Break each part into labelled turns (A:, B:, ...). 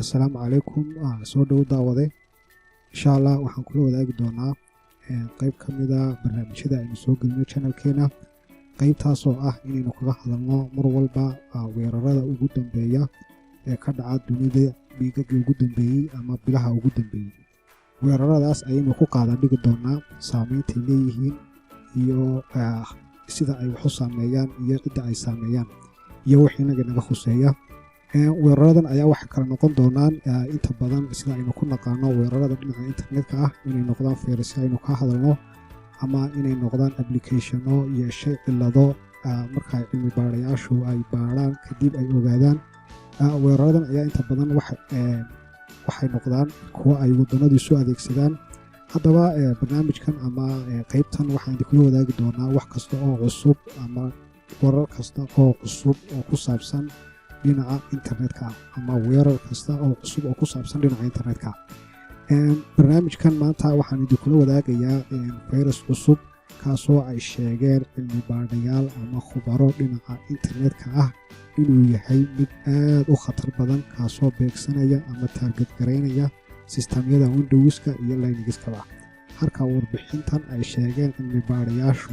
A: Assalaamu calaykum. Soo dhow daawade. Insha Allah waxaan kula wadaagi doonaa qayb ka mid ah barnaamijyada aynu soo gelino channelkeena. Qaybtaasoo ah inaynu kaga hadalno mar walba weerarada ugu dambeeya ee ka dhaca dunida dhiigagii ugu dambeeyey ama bilaha ugu dambeeyey. Weeraradaas ayaynu ku qaadan dhigi doonaa saameynta ay leeyihiin iyo sida ay wax u saameeyaan iyo cidda ay saameeyaan iyo wixii naga khuseeya. weeraradan ayaa waxay kala noqon doonaan inta badan sida aynu ku naqaano weerarada dhinaca internetka ah inay noqdaan fayrasyo aynu ka hadalno ama inay noqdaan applicationo iyo shay cillado marka cilmi baarayaashu ay baaraan kadib ay ogaadaan. weeraradan ayaa inta badan waxay noqdaan kuwo ay waddanadu isu adeegsadaan. haddaba barnaamijkan ama qaybtan waxaan idinkula wadaagi doonaa wax kasta oo cusub ama warar kasta oo cusub oo ku saabsan dhinaca internetka ama weerar kasta oo cusub oo ku saabsan dhinaca internetka. barnaamijkan maanta waxaan idinkula wadaagayaa virus cusub kaasoo ay sheegeen cilmi baadhayaal ama khubaro dhinaca internetka ah inuu yahay mid aad u khatar badan kaasoo beegsanaya ama taarget garaynaya sistamyada Windowska iyo Linuxkaba. halka warbixintan ay sheegeen cilmi baadhayaashu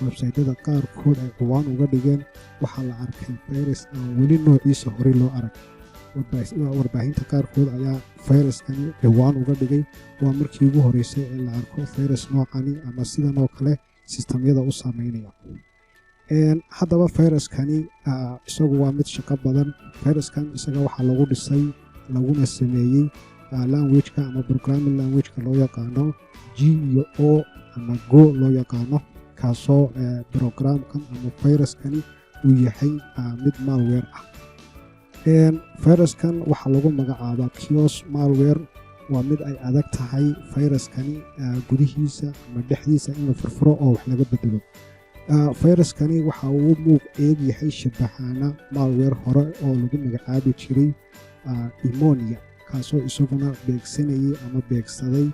A: websaytyada qaarkood ay ciwaan uga dhigeen waxaa la arkay virus aan weli noociisa horey loo arag. warbaahinta qaarkood ayaa viruskani ciwaan uga dhigay waa markii ugu horeysay ee la arko virus noocani ama sidan oo kale sistamyada u saameynaya. haddaba viruskani isagu waa mid shaqo badan. viruskan isaga waxaa lagu dhisay laguna sameeyey languageka ama programming languageka loo yaqaano G iyo O ama Go loo yaqaano, kaasoo programkan ama viruskani uu yahay mid malware ah. viruskan waxaa lagu magacaabaa Chaos malware. waa mid ay adag tahay viruskani gudihiisa ama dhexdiisa in la furfuro oo wax laga bedelo. viruskani waxa uu muuq eeg yahay shabaxaana malware hore oo lagu magacaabi jiray Pneumonia, kaasoo isaguna beegsanayay ama beegsaday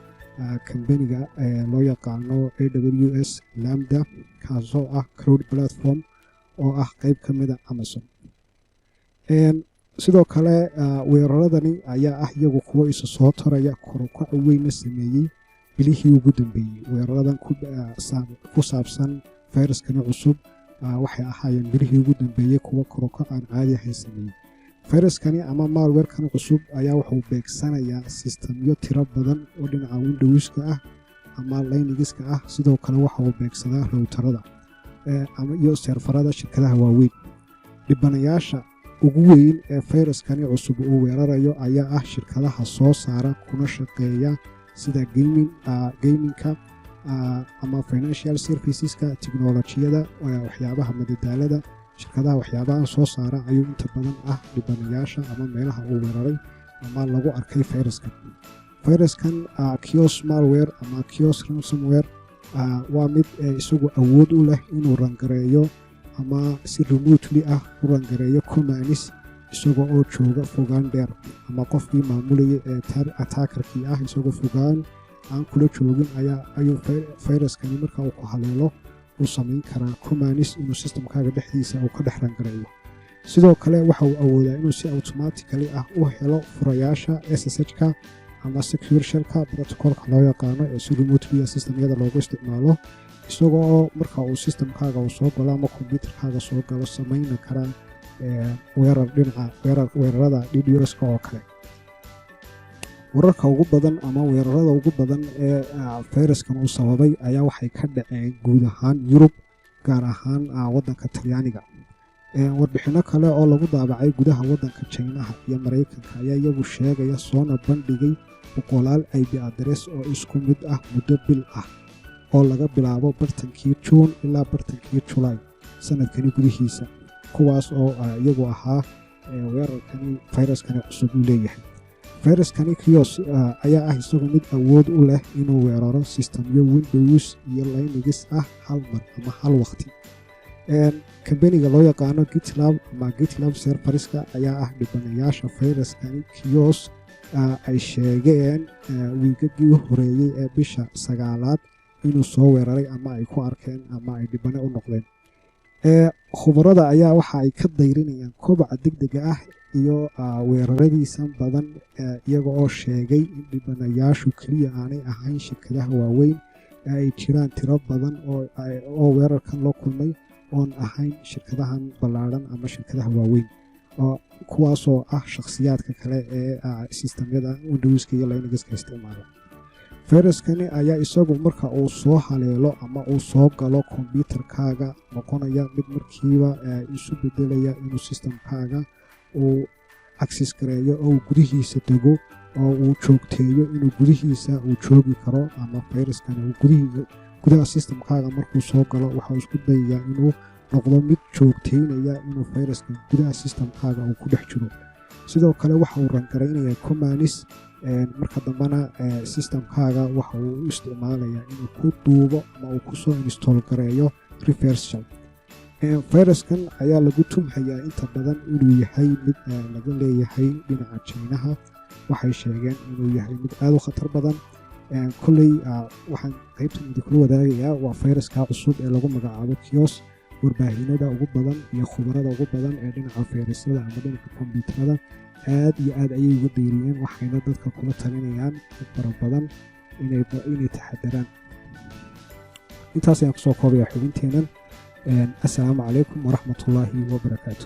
A: kambaniga loo yaqaano AWS Lambda, kaasoo ah cloud platform oo ah qayb ka mid ah Amazon. sidoo kale weeraradani ayaa ah iyagu kuwo isa soo taraya korukac weynna sameeyey bilihii ugu dambeeyey. weeraradan ku saabsan viruskani cusub waxay ahaayeen bilihii ugu dambeeyey kuwo korukac aan caadi ahayn sameeyey. viruskani ama malwarekan cusub ayaa wuxuu beegsanayaa sistamyo tiro badan oo dhinaca Windowska ah ama Linuxka ah. sidoo kale waxa uu beegsadaa routerada iyo serfarada shirkadaha waaweyn. dhibanayaasha ugu weyn ee viruskani cusub uu weerarayo ayaa ah shirkadaha soo saara kuna shaqeeya sida gamingka ama financial serviceska, tiknoolajiyada, waxyaabaha madadaalada. shirkadaha waxyaabahan soo saara ayuu inta badan ah dhibanayaasha ama meelaha uu weeraray ama lagu arkay viruskan. viruskan Chaos malware ama Chaos ransomware waa mid isagu awood u leh inuu rangareeyo ama si remotely ah u rangareeyo commands isagoo oo jooga fogaan dheer, ama qofkii maamulayay ee attackerkii ah isagoo fogaan aan kula joogin ayuu viruskani marka uu ku haleelo uu samayn karaa commands inuu systemkaaga dhexdiisa uu ka dhex rangareeyo. sidoo kale waxa uu awoodaa inuu si automatically ah u helo furayaasha SSH-ka ama secure shellka protocolka loo yaqaano ee si remotely systemyada loogu isticmaalo, isagoo marka uu systemkaaga uu soo galo ama computerkaaga soo galo samayn karaa weerarada DDoS-ka oo kale. wararka ugu badan ama weerarada ugu badan ee viruskan uu sababay ayaa waxay ka dhaceen guud ahaan Yurub, gaar ahaan waddanka Talyaaniga. warbixino kale oo lagu daabacay gudaha waddanka Chinaha iyo Mareykanka ayaa iyagu sheegaya soona bandhigay boqolaal IP address oo isku mid ah muddo bil ah oo laga bilaabo bartankii June ilaa bartankii July sanadkani gudihiisa, kuwaas oo iyagu ahaa weerarkani viruskani cusub uu leeyahay. viruskani Chaos ayaa ah isagu mid awood u leh inuu weeraro sistamyo Windows iyo Linux ah hal mar ama hal waqti. kambaniga loo yaqaano GitLab serverska ayaa ah dhibanayaasha viruskani Chaos ay sheegeen wiigagii u horeeyey ee bisha 9aad inuu soo weeraray ama ay ku arkeen ama ay dhibane u noqdeen. khubarada ayaa waxa ay ka dayrinayaan kobaca degdega ah iyo weeraradiisan badan iyaga oo sheegay in dhibanayaashu keliya aanay ahayn shirkadaha waaweyn ay jiraan tiro badan oo weerarkan loo kulmay oon ahayn shirkadahan ballaadhan ama shirkadaha waaweyn kuwaasoo ah shakhsiyaadka kale ee sistamyada windowska iyo linuxka isticmaala fayraskani ayaa isagu marka uu soo haleelo ama uu soo galo kombyuutarkaaga noqonaya mid markiiba isu bedelaya inuu sistamkaaga uu access gareeyo oo uu gudihiisa dego oo uu joogteeyo inuu gudihiisa uu joogi karo ama fayraskani uu gudaha sistamkaaga markuu soo galo waxauu isku dayayaa inuu noqdo mid joogteynaya inuu fayraskan gudaha sistamkaaga uu ku dhex jiro sidoo kale waxa uu rangaraynayaa commanis marka dambena sistamkaaga waxa uu u isticmaalayaa inuu ku duubo ama uu kusoo install gareeyo reverse shell fayraskan ayaa lagu tumhayaa inta badan inuu yahay mid laga leeyahay dhinaca jaynaha waxay sheegeen inuu yahay mid aad u khatar badan kolley waxaan qaybtan idinkula wadaagayaa waa fayraska cusub ee lagu magacaabo kios warbaahinada ugu badan iyo khubarada ugu badan ee dhinaca fayrasyada ama dhinaca kombyuutarada aad iyo aad ayay uga deeriyeen waxayna dadka kula talinayaan dad fara badan inay taxadaraan intaas ayaan kusoo koobaya xubinteenan assalaamu calaykum waraxmatullaahi wabarakaatu